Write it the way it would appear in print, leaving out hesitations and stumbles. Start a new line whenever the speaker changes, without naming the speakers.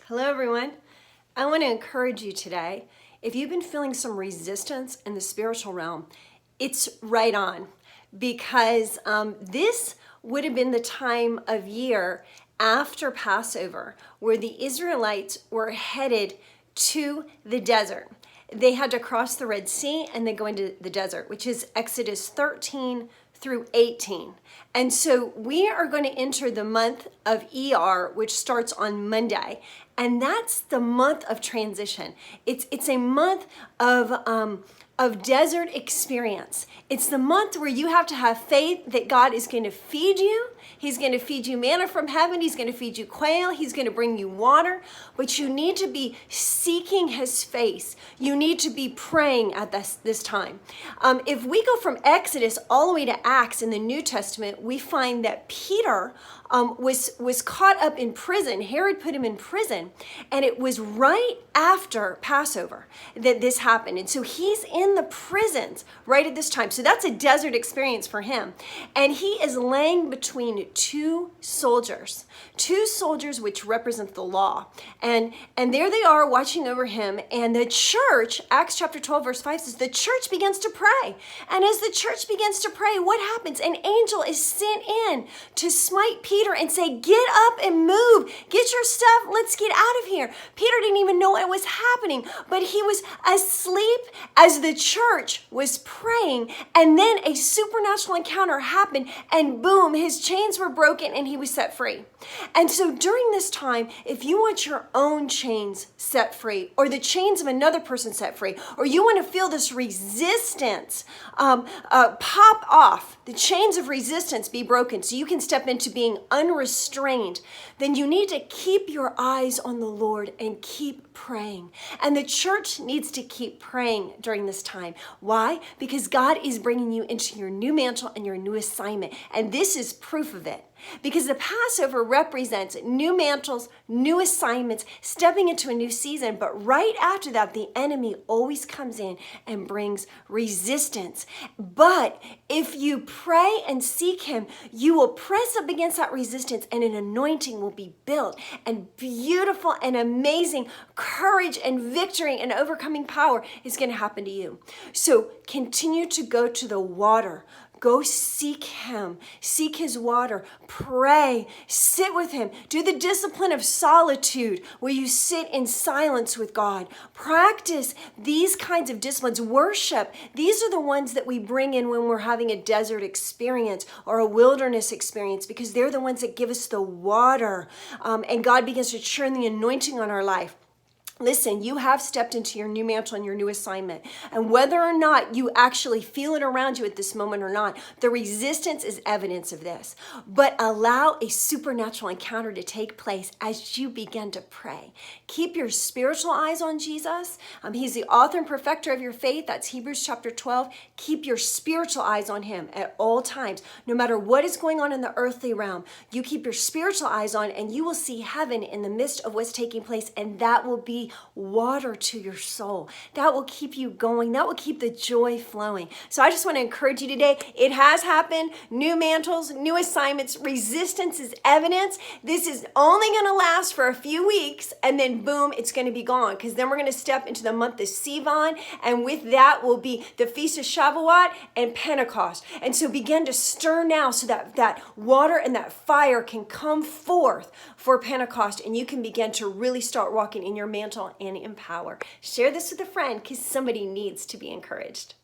Hello, everyone. I want to encourage you today. If you've been feeling some resistance in the spiritual realm, it's right on because this would have been the time of year after Passover where the Israelites were headed to the desert. They had to cross the Red Sea and then go into the desert, which is Exodus 13 through 18. And so we are going to enter the month of ER, which starts on Monday. And that's the month of transition. It's a month of desert experience. It's the month where you have to have faith that God is going to feed you. He's going to feed you manna from heaven. He's going to feed you quail. He's going to bring you water. But you need to be seeking his face. You need to be praying at this time. If we go from Exodus all the way to Acts in the New Testament, we find that Peter was caught up in prison. Herod put him in prison. And it was right after Passover that this happened. And so he's in the prisons right at this time. So that's a desert experience for him. And he is laying between two soldiers which represent the law. And there they are watching over him. And the church, Acts chapter 12, verse 5 says, the church begins to pray. And as the church begins to pray, what happens? An angel is sent in to smite Peter and say, get up and move. Get your stuff. Let's get out of here. Peter didn't even know what was happening, but he was asleep as the church was praying. And then a supernatural encounter happened and boom, his chains were broken and he was set free. And so during this time, if you want your own chains set free or the chains of another person set free, or you want to feel this resistance pop off, the chains of resistance be broken so you can step into being unrestrained, then you need to keep your eyes on the Lord and keep praying. And the church needs to keep praying during this time. Why? Because God is bringing you into your new mantle and your new assignment. And this is proof of it. Because the Passover represents new mantles, new assignments, stepping into a new season. But right after that, the enemy always comes in and brings resistance. But if you pray and seek him, you will press up against that resistance and an anointing will be built. And beautiful and amazing courage and victory and overcoming power is going to happen to you. So continue to go to the water. Go seek him, seek his water, pray, sit with him, do the discipline of solitude where you sit in silence with God. Practice these kinds of disciplines, worship. These are the ones that we bring in when we're having a desert experience or a wilderness experience because they're the ones that give us the water and God begins to churn the anointing on our life. Listen, you have stepped into your new mantle and your new assignment. And whether or not you actually feel it around you at this moment or not, the resistance is evidence of this. But allow a supernatural encounter to take place as you begin to pray. Keep your spiritual eyes on Jesus. He's the author and perfecter of your faith. That's Hebrews chapter 12. Keep your spiritual eyes on him at all times. No matter what is going on in the earthly realm, you keep your spiritual eyes on and you will see heaven in the midst of what's taking place. And that will be water to your soul. That will keep you going. That will keep the joy flowing. So I just want to encourage you today. It has happened. New mantles, new assignments. Resistance is evidence. This is only going to last for a few weeks and then boom, it's going to be gone because then we're going to step into the month of Sivan and with that will be the Feast of Shavuot and Pentecost. And so begin to stir now so that that water and that fire can come forth for Pentecost and you can begin to really start walking in your mantle and in power. Share this with a friend because somebody needs to be encouraged.